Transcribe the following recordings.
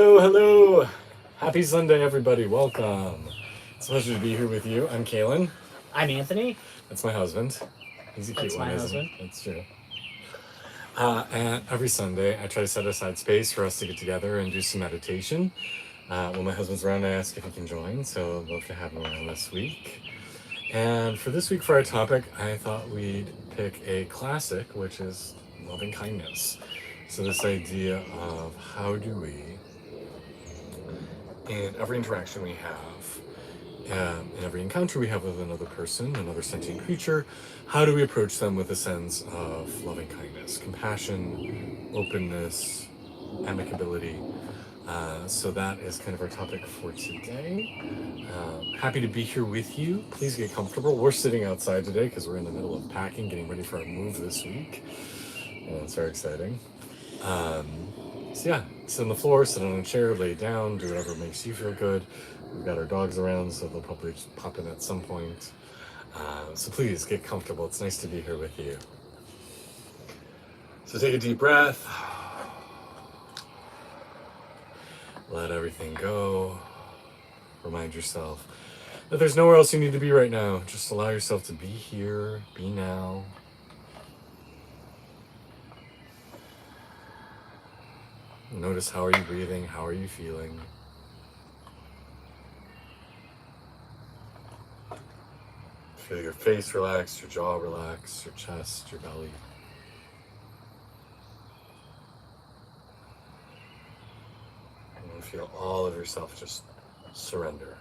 Hello, hello. Happy Sunday, everybody. Welcome. It's a pleasure to be here with you. I'm Kalen. I'm Anthony. That's my husband. He's a cute That's one, my isn't he? husband. That's true. And every Sunday, I try to set aside space for us to get together and do some meditation. When my husband's around, I ask if he can join, so I'd love to have him around this week. And for this week, for our topic, I thought we'd pick a classic, which is loving kindness. So, this idea of how do we, in every interaction we have, in every encounter we have with another person, another sentient creature, how do we approach them with a sense of loving kindness, compassion, openness, amicability? So that is kind of our topic for today. Happy to be here with you. Please get comfortable. We're sitting outside today because we're in the middle of packing, getting ready for our move this week. And it's very exciting. So yeah, sit on the floor, sit on a chair, lay down, do whatever makes you feel good. We've got our dogs around, so they'll probably just pop in at some point. So please get comfortable. It's nice to be here with you. So take a deep breath. Let everything go. Remind yourself that there's nowhere else you need to be right now. Just allow yourself to be here, be now. Notice, how are you breathing? How are you feeling? Feel your face relax, your jaw relax, your chest, your belly. And feel all of yourself just surrender.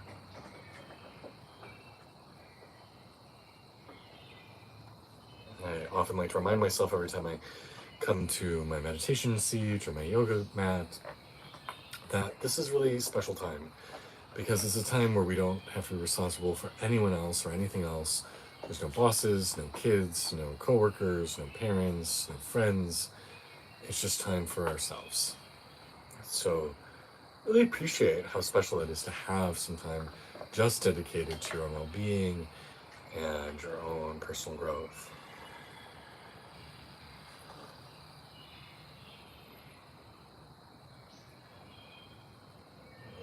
I often like to remind myself every time I come to my meditation seat or my yoga mat that this is really a special time, because it's a time where we don't have to be responsible for anyone else or anything else. There's no bosses, no kids, no coworkers, no parents, no friends. It's just time for ourselves. So really appreciate how special it is to have some time just dedicated to your own well-being and your own personal growth.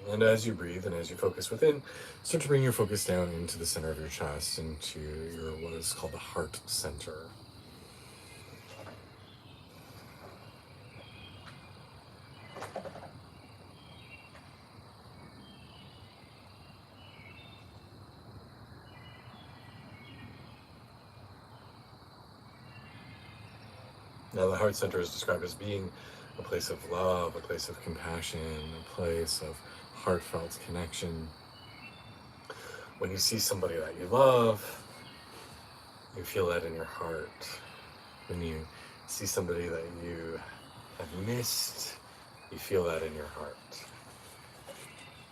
And as you breathe and as you focus within, start to bring your focus down into the center of your chest, into your what is called the heart center. Now, the heart center is described as being a place of love, a place of compassion, a place of heartfelt connection. When you see somebody that you love, you feel that in your heart. When you see somebody that you have missed, you feel that in your heart.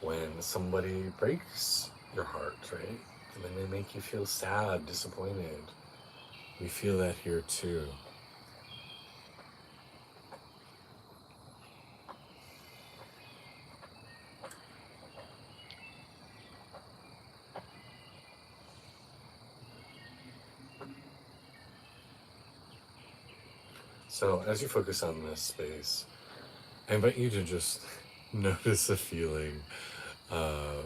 When somebody breaks your heart, right? And then they make you feel sad, disappointed, we feel that here too. So as you focus on this space, I invite you to just notice a feeling of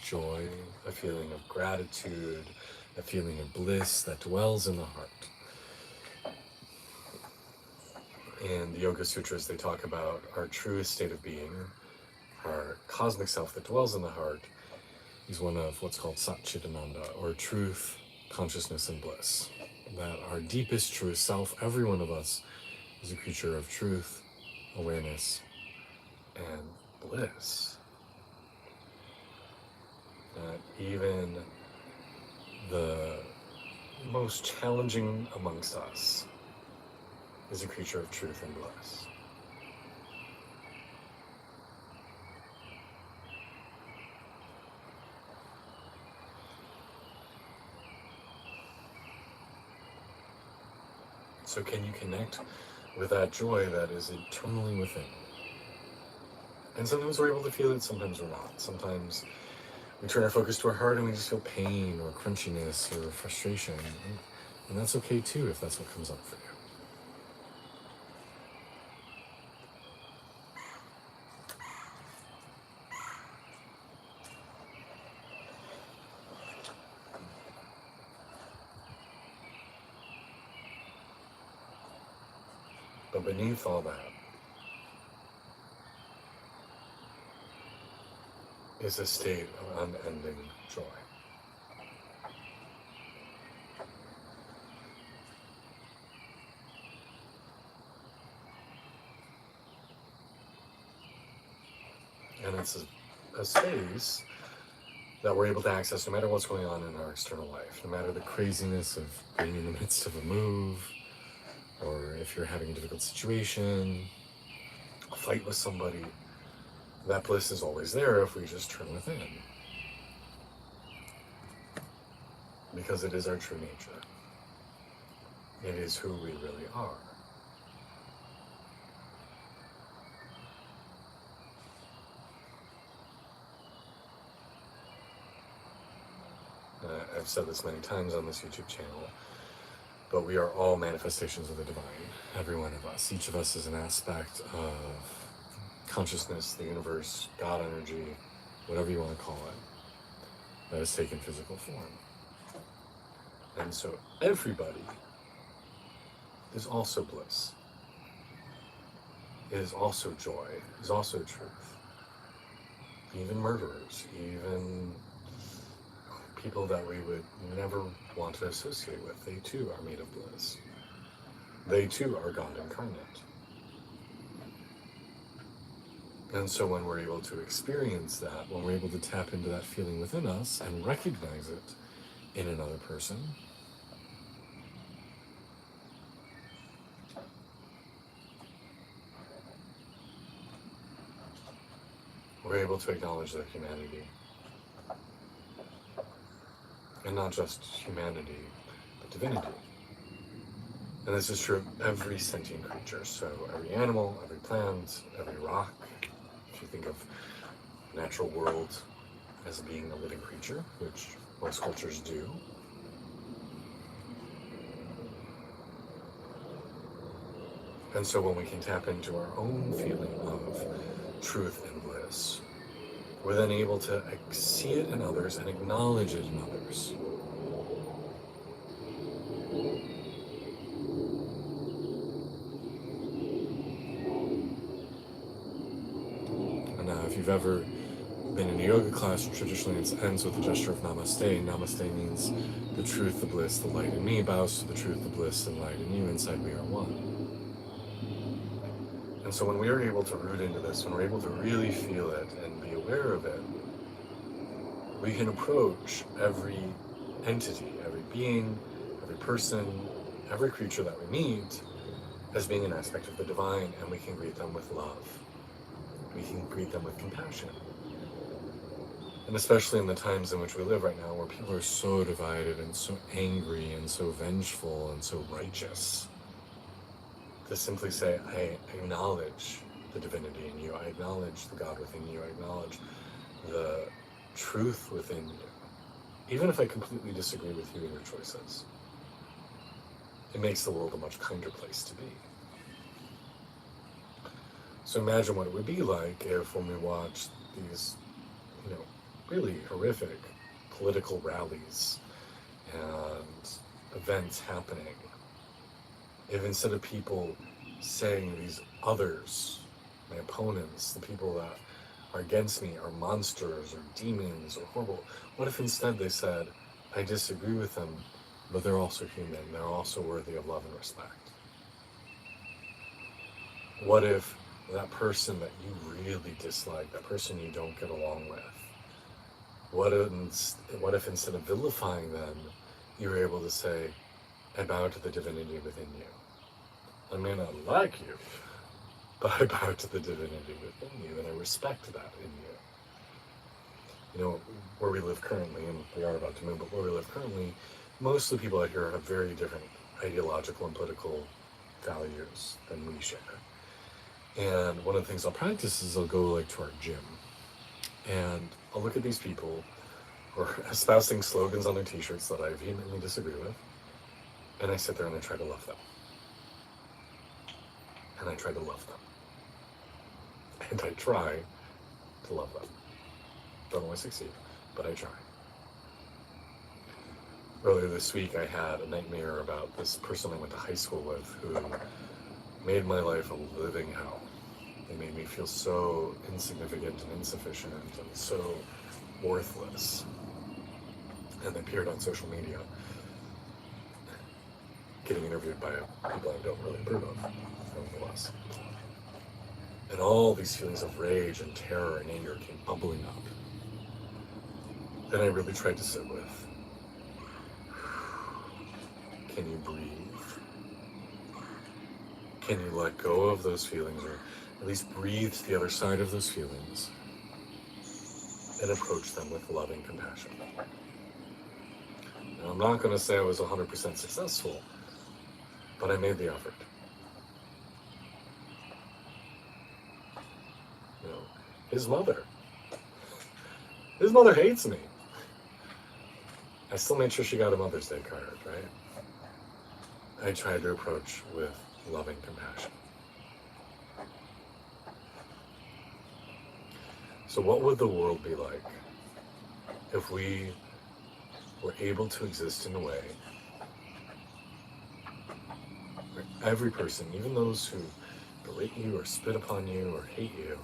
joy, a feeling of gratitude, a feeling of bliss that dwells in the heart. In the Yoga Sutras, they talk about our truest state of being, our cosmic self that dwells in the heart, is one of what's called Satchitananda, or truth, consciousness, and bliss. That our deepest, truest self, every one of us, is a creature of truth, awareness, and bliss. That even the most challenging amongst us is a creature of truth and bliss. So can you connect with that joy that is eternally within? And sometimes we're able to feel it, sometimes we're not. Sometimes we turn our focus to our heart and we just feel pain or crunchiness or frustration. And that's okay too, if that's what comes up for you. But beneath all that is a state of unending joy. And it's a space that we're able to access no matter what's going on in our external life, no matter the craziness of being in the midst of a move, or if you're having a difficult situation, a fight with somebody. That bliss is always there if we just turn within. Because it is our true nature. It is who we really are. I've said this many times on this YouTube channel, but we are all manifestations of the divine. Every one of us. Each of us is an aspect of consciousness, the universe, God energy, whatever you want to call it, that has taken physical form. And so everybody is also bliss, is also joy, is also truth. Even murderers, even people that we would never want to associate with, they too are made of bliss. They too are God incarnate. And so when we're able to experience that, when we're able to tap into that feeling within us and recognize it in another person, we're able to acknowledge their humanity. And not just humanity, but divinity. And this is true of every sentient creature. So every animal, every plant, every rock. If you think of the natural world as being a living creature, which most cultures do, and so when we can tap into our own feeling of truth and bliss, we're then able to see it in others and acknowledge it in others. And now, if you've ever been in a yoga class, traditionally it ends with the gesture of namaste. Namaste means the truth, the bliss, the light in me bows to the truth, the bliss, and light in you. Inside we are one. And so when we are able to root into this, when we're able to really feel it and be aware of it, we can approach every entity, every being, every person, every creature that we meet as being an aspect of the divine, and we can greet them with love. We can greet them with compassion. And especially in the times in which we live right now, where people are so divided and so angry and so vengeful and so righteous, to simply say, I acknowledge the divinity in you, I acknowledge the God within you, I acknowledge the truth within you, even if I completely disagree with you and your choices. It makes the world a much kinder place to be. So imagine what it would be like if, when we watch these, really horrific political rallies and events happening, if instead of people saying these others, my opponents, the people that are against me, are monsters or demons or horrible, what if instead they said, I disagree with them, but they're also human, they're also worthy of love and respect? What if that person that you really dislike, that person you don't get along with, what if instead of vilifying them, you were able to say, I bow to the divinity within you. I may not like you, but I bow to the divinity within you, and I respect that in you. Where we live currently, and we are about to move, but where we live currently, most of the people out here have very different ideological and political values than we share. And one of the things I'll practice is I'll go to our gym, and I'll look at these people who are espousing slogans on their t-shirts that I vehemently disagree with, and I sit there and I try to love them. And I try to love them. And I try to love them. Don't always succeed, but I try. Earlier this week I had a nightmare about this person I went to high school with who made my life a living hell. They made me feel so insignificant and insufficient and so worthless. And they appeared on social media, getting interviewed by people I don't really approve of, nonetheless. And all these feelings of rage and terror and anger came bubbling up. Then I really tried to sit with. Can you breathe? Can you let go of those feelings, or at least breathe to the other side of those feelings and approach them with loving compassion? Now, I'm not going to say I was 100% successful, but I made the effort. You know, his mother hates me. I still made sure she got a Mother's Day card, right? I tried to approach with loving compassion. So what would the world be like if we were able to exist in a way where every person, even those who berate you or spit upon you or hate you,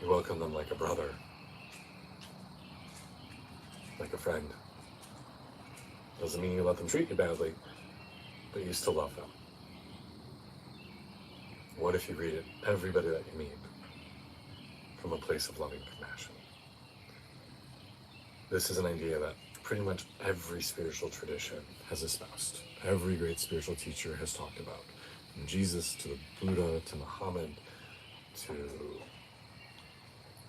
you welcome them like a brother, like a friend. Doesn't mean you let them treat you badly, but you still love them. What if you greeted everybody that you meet from a place of loving compassion? This is an idea that pretty much every spiritual tradition has espoused. Every great spiritual teacher has talked about. From Jesus to the Buddha to Muhammad to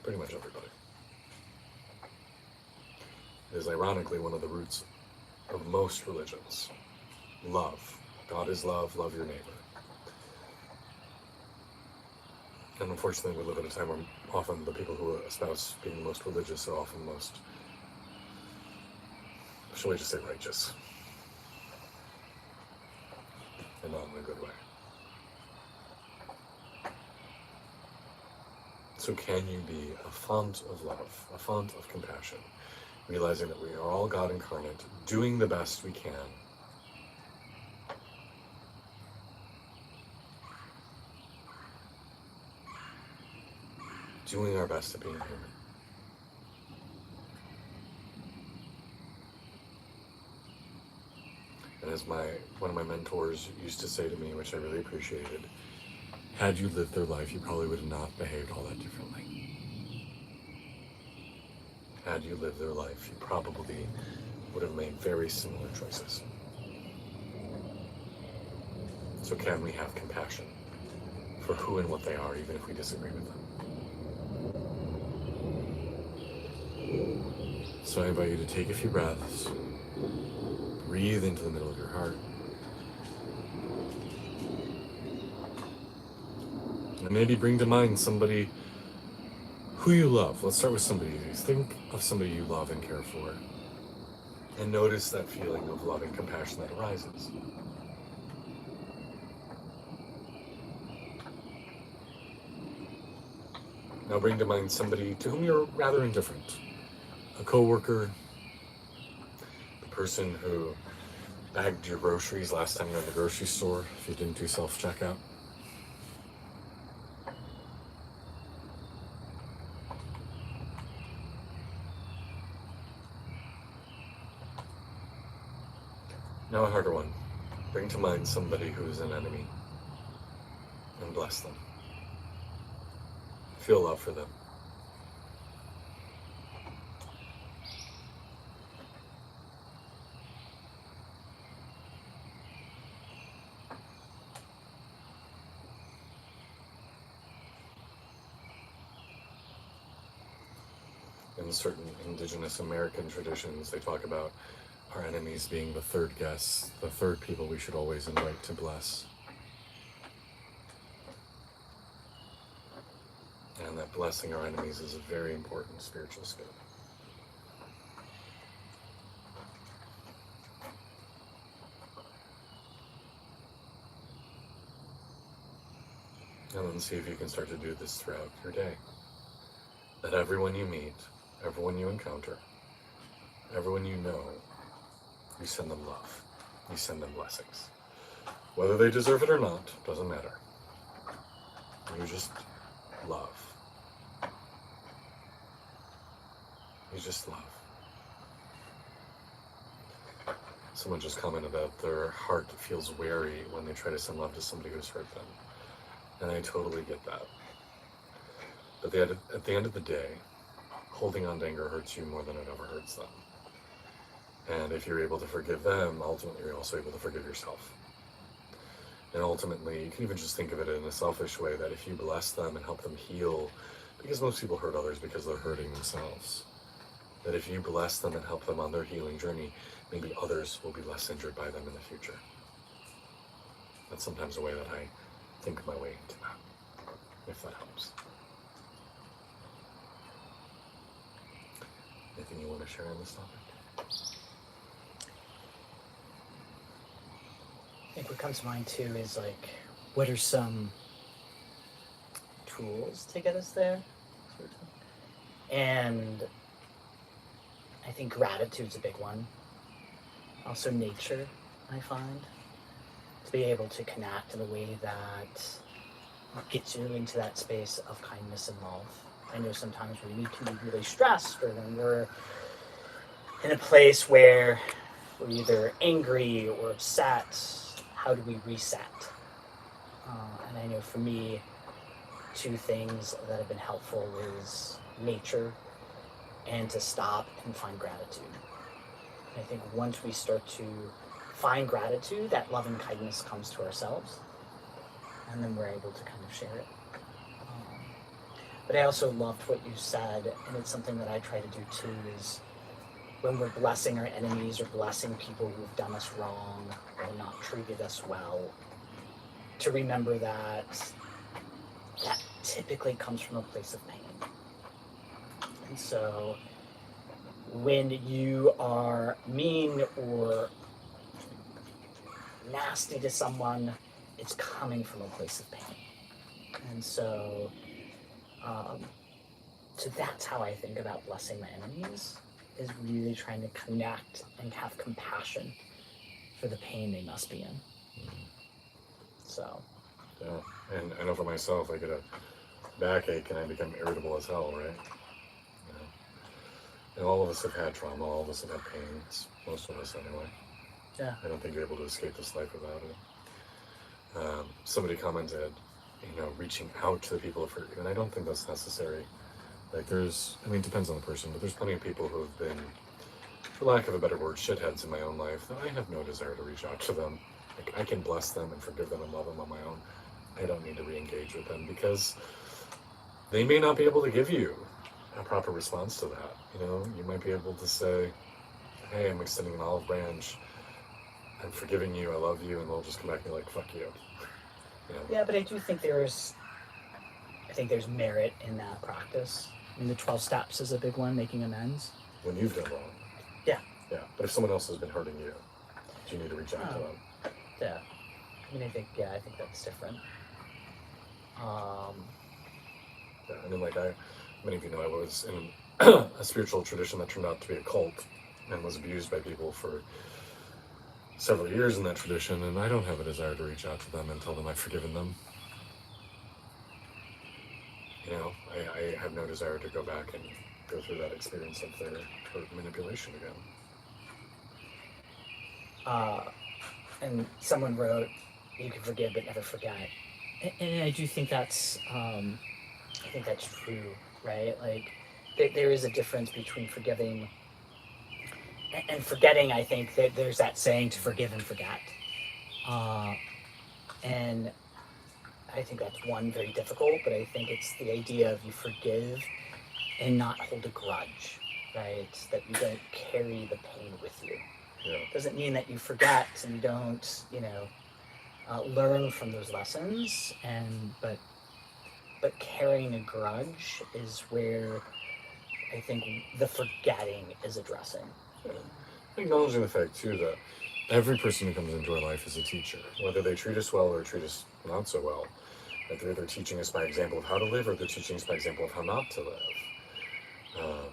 pretty much everybody. It is ironically one of the roots of most religions. Love. God is love, love your neighbor. And unfortunately we live in a time where often the people who espouse being the most religious are often the most, shall we just say, righteous. And not in a good way. So can you be a font of love, a font of compassion, realizing that we are all God incarnate, doing the best we can, doing our best at being human. And as one of my mentors used to say to me, which I really appreciated, had you lived their life, you probably would have not behaved all that differently. Had you lived their life, you probably would have made very similar choices. So can we have compassion for who and what they are, even if we disagree with them? So I invite you to take a few breaths, breathe into the middle of your heart, and maybe bring to mind somebody who you love. Let's start with somebody. Think of somebody you love and care for, and notice that feeling of loving compassion that arises. Now bring to mind somebody to whom you're rather indifferent. A coworker, the person who bagged your groceries last time you were in the grocery store if you didn't do self-checkout. Now a harder one. Bring to mind somebody who is an enemy and bless them. Feel love for them. In certain indigenous American traditions, they talk about our enemies being the third guests, the third people we should always invite to bless. And that blessing our enemies is a very important spiritual skill. And then see if you can start to do this throughout your day. That everyone you meet, everyone you encounter, everyone you know, you send them love. You send them blessings. Whether they deserve it or not, doesn't matter. You just love. You just love. Someone just commented that their heart feels wary when they try to send love to somebody who's hurt them. And I totally get that. But at the end of the day, holding on to anger hurts you more than it ever hurts them. And if you're able to forgive them, ultimately you're also able to forgive yourself. And ultimately, you can even just think of it in a selfish way, that if you bless them and help them heal, because most people hurt others because they're hurting themselves, that if you bless them and help them on their healing journey, maybe others will be less injured by them in the future. That's sometimes a way that I think my way into that, if that helps. Anything you want to share on this topic? I think what comes to mind too is like, what are some tools to get us there? And I think gratitude's a big one. Also nature, I find. To be able to connect in a way that gets you into that space of kindness and love. I know sometimes when we can be really stressed, or when we're in a place where we're either angry or upset, how do we reset? And I know for me, two things that have been helpful is nature and to stop and find gratitude. And I think once we start to find gratitude, that love and kindness comes to ourselves, and then we're able to kind of share it. But I also loved what you said, and it's something that I try to do too, is when we're blessing our enemies or blessing people who've done us wrong or not treated us well, to remember that that typically comes from a place of pain. And so when you are mean or nasty to someone, it's coming from a place of pain. And so that's how I think about blessing my enemies, is really trying to connect and have compassion for the pain they must be in. So. Yeah, and I know for myself, I get a backache and I become irritable as hell, right? Yeah. And all of us have had trauma, all of us have had pain, most of us anyway. Yeah. I don't think you're able to escape this life without it. Somebody commented, reaching out to the people who've hurt you, and I don't think that's necessary. Like it depends on the person, but there's plenty of people who have been, for lack of a better word, shitheads in my own life that I have no desire to reach out to them. Like, I can bless them and forgive them and love them on my own. I don't need to re-engage with them because they may not be able to give you a proper response to that. You might be able to say, hey, I'm extending an olive branch, I'm forgiving you, I love you, and they'll just come back and be like, fuck you. Yeah, but I do think there's merit in that practice. I mean, the 12 steps is a big one, making amends. When you've done wrong. Yeah. Yeah, but if someone else has been hurting you, do you need to reach out to them? Yeah. I think that's different. Yeah, many of you know, I was in a spiritual tradition that turned out to be a cult and was abused by people for several years in that tradition, and I don't have a desire to reach out to them and tell them I've forgiven them. I have no desire to go back and go through that experience of their manipulation again. And someone wrote, you can forgive but never forget. And I do think that's true, right? Like, there is a difference between forgiving and forgetting. I think that there's that saying to forgive and forget. And I think that's one, very difficult, but I think it's the idea of you forgive and not hold a grudge, right? That you don't carry the pain with you. Yeah. Doesn't mean that you forget and you don't, learn from those lessons, but carrying a grudge is where I think the forgetting is addressing. Yeah. Acknowledging the fact too that every person who comes into our life is a teacher, whether they treat us well or treat us not so well. That they're either teaching us by example of how to live, or they're teaching us by example of how not to live.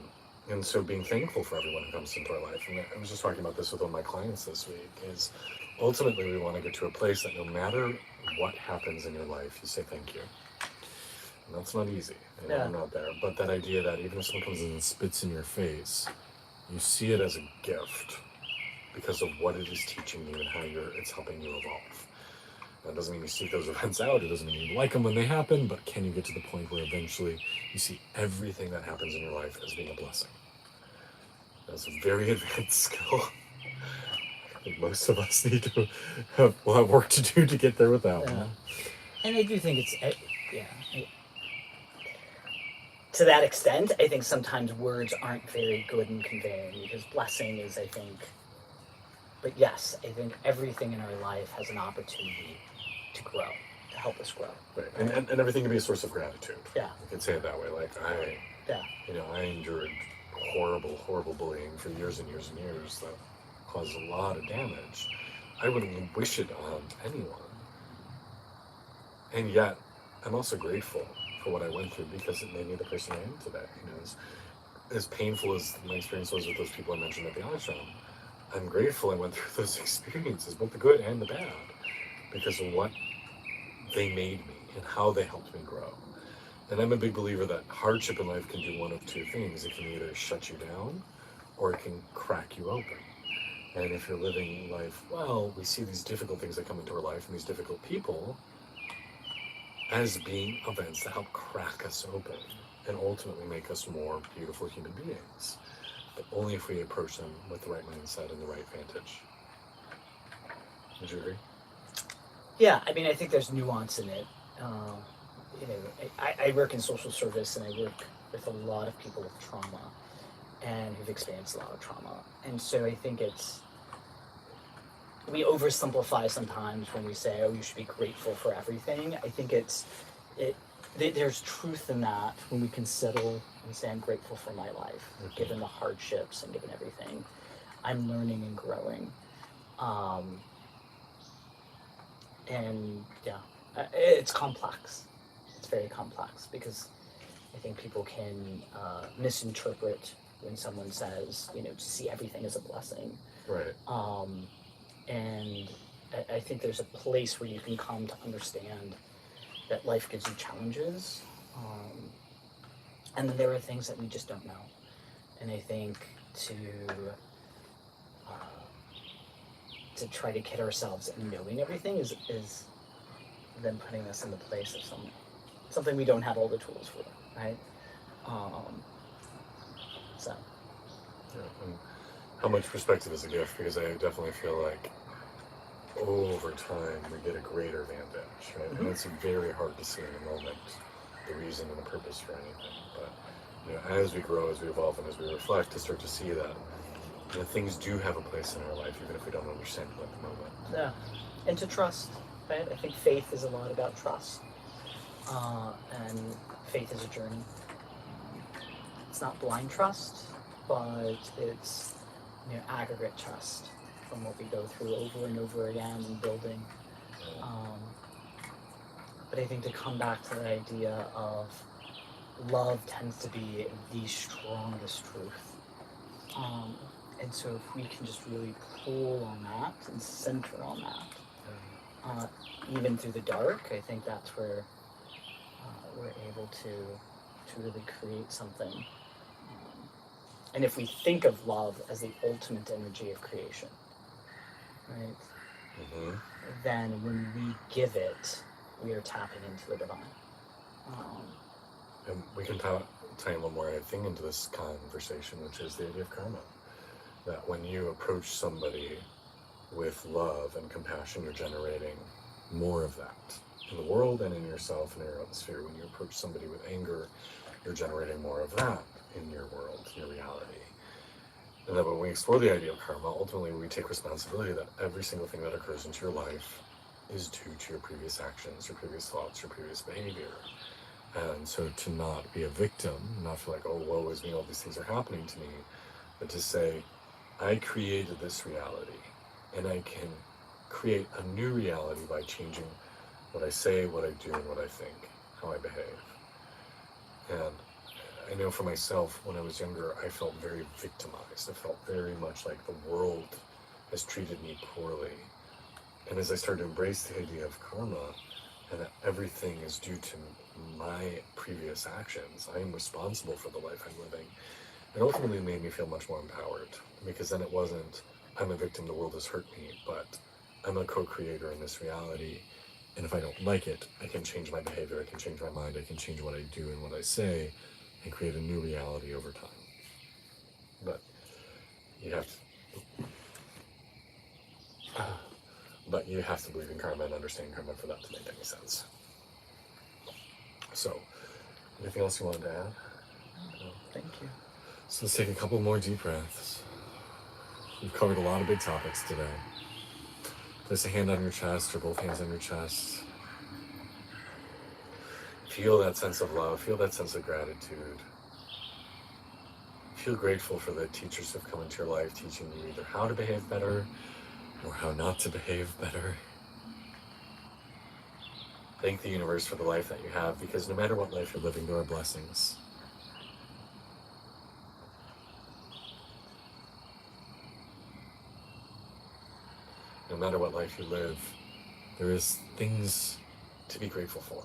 And so being thankful for everyone who comes into our life. And I was just talking about this with one of my clients this week, is ultimately we want to get to a place that no matter what happens in your life, you say thank you. And that's not easy. I know Yeah. I'm not there. But that idea that even if someone comes in and spits in your face, you see it as a gift because of what it is teaching you and how it's helping you evolve. That doesn't mean you seek those events out. It doesn't mean you like them when they happen. But can you get to the point where eventually you see everything that happens in your life as being a blessing? That's a very advanced skill. I think most of us need to will have work to do to get there with that Yeah. one. And I do think yeah. To that extent, I think sometimes words aren't very good in conveying, because blessing is, I think, but yes, I think everything in our life has an opportunity to grow, to help us grow. Right. And everything can be a source of gratitude. Yeah. You can say it that way. Like Yeah. I endured horrible bullying for years and years and years that caused a lot of damage. I wouldn't wish it on anyone. And yet, I'm also grateful for what I went through because it made me the person I am today. As painful as my experience was with those people I mentioned at the ashram, I'm grateful I went through those experiences, both the good and the bad, because of what they made me and how they helped me grow. And I'm a big believer that hardship in life can do one of two things. It can either shut you down or it can crack you open. And if you're living life well, we see these difficult things that come into our life and these difficult people as being events that help crack us open and ultimately make us more beautiful human beings. But only if we approach them with the right mindset and the right vantage. Would you agree? Yeah, I mean, I think there's nuance in it. I work in social service, and I work with a lot of people with trauma and who've experienced a lot of trauma. And so I think we oversimplify sometimes when we say, oh, you should be grateful for everything. I think there's truth in that when we can settle and say, I'm grateful for my life, given the hardships and given everything. I'm learning and growing. And yeah, it's complex. It's very complex because I think people can misinterpret when someone says, to see everything as a blessing. Right. And I think there's a place where you can come to understand that life gives you challenges. And then there are things that we just don't know. And I think to try to kid ourselves in knowing everything is then putting us in the place of something we don't have all the tools for, right? So. Yeah, and how much perspective is a gift? Because I definitely feel like over time we get a greater vantage, right? And it's very hard to see in the moment the reason and the purpose for anything. But as we grow, as we evolve, and as we reflect, to start to see that things do have a place in our life, even if we don't understand it at the moment. Yeah, and to trust, right? I think faith is a lot about trust, and faith is a journey. It's not blind trust, but it's aggregate trust from what we go through over and over again and building. But I think to come back to the idea of love tends to be the strongest truth. And so if we can just really pull on that and center on that, even through the dark, I think that's where we're able to really create something. And if we think of love as the ultimate energy of creation, right, then when we give it, we are tapping into the divine. And we can tie one more thing into this conversation, which is the idea of karma. That when you approach somebody with love and compassion, you're generating more of that in the world and in yourself and in your own sphere. When you approach somebody with anger, you're generating more of that in your world, in your reality. And then when we explore the idea of karma, ultimately we take responsibility that every single thing that occurs into your life is due to your previous actions, your previous thoughts, your previous behavior. And so to not be a victim, not feel like, oh, woe is me, all these things are happening to me, but to say, I created this reality, and I can create a new reality by changing what I say, what I do, and what I think, how I behave. And I know for myself, when I was younger, I felt very victimized. I felt very much like the world has treated me poorly. And as I started to embrace the idea of karma, and that everything is due to my previous actions, I am responsible for the life I'm living, it ultimately made me feel much more empowered, because then it wasn't, I'm a victim, the world has hurt me, but I'm a co-creator in this reality, and if I don't like it, I can change my behavior, I can change my mind, I can change what I do and what I say, and create a new reality over time. But you have to, but you have to believe in karma and understand karma for that to make any sense. So, anything else you wanted to add? No, thank you. So let's take a couple more deep breaths. We've covered a lot of big topics today. Place a hand on your chest or both hands on your chest. Feel that sense of love, feel that sense of gratitude. Feel grateful for the teachers who have come into your life, teaching you either how to behave better or how not to behave better. Thank the universe for the life that you have, because no matter what life you're living, there are blessings. No matter what life you live, there is things to be grateful for.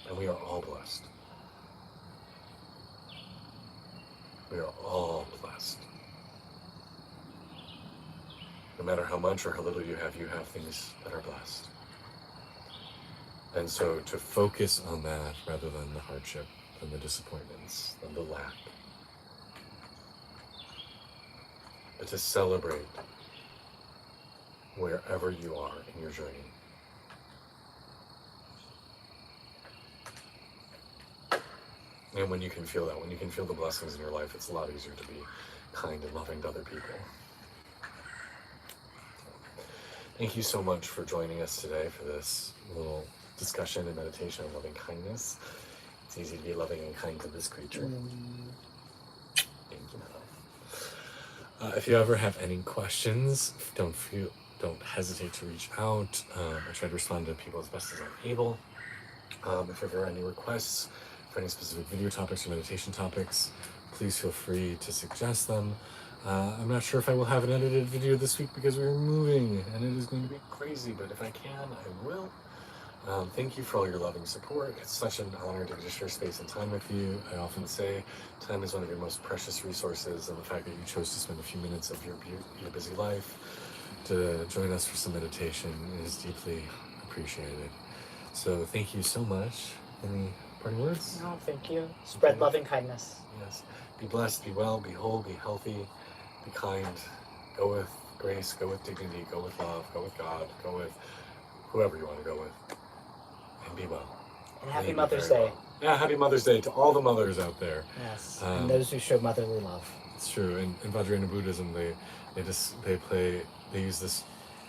And we are all blessed. We are all blessed. No matter how much or how little you have things that are blessed. And so to focus on that rather than the hardship, than the disappointments, than the lack. But to celebrate wherever you are in your journey. And when you can feel that, when you can feel the blessings in your life, it's a lot easier to be kind and loving to other people. Thank you so much for joining us today for this little discussion and meditation on loving kindness. It's easy to be loving and kind to this creature. Thank you. If you ever have any questions, don't hesitate to reach out. I try to respond to people as best as I'm able. If there are any requests for any specific video topics or meditation topics, please feel free to suggest them. I'm not sure if I will have an edited video this week because we're moving and it is going to be crazy, but if I can, I will. Thank you for all your loving support. It's such an honor to just share space and time with you. I often say time is one of your most precious resources, and the fact that you chose to spend a few minutes of your busy life to join us for some meditation is deeply appreciated. So thank you so much. Any parting words? No, thank you. Spread love and kindness. Yes. Be blessed, be well, be whole, be healthy, be kind. Go with grace, go with dignity, go with love, go with God, go with whoever you want to go with. And be well. And happy Mother's Day. Well. Yeah, happy Mother's Day to all the mothers out there. Yes, and those who show motherly love. It's true. In Vajrayana Buddhism, they use this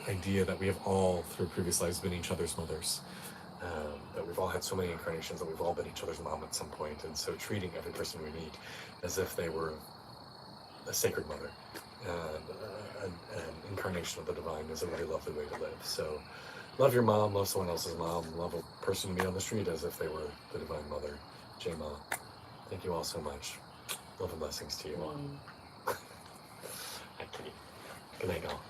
idea that we have all, through previous lives, been each other's mothers. That we've all had so many incarnations, that we've all been each other's mom at some point, and so treating every person we meet as if they were a sacred mother, an incarnation of the divine, is a really lovely way to live. So love your mom, love someone else's mom, love a person you meet on the street as if they were the divine mother. Jai Ma. Thank you all so much. Love and blessings to you all. Hi, Kitty. Good night, all.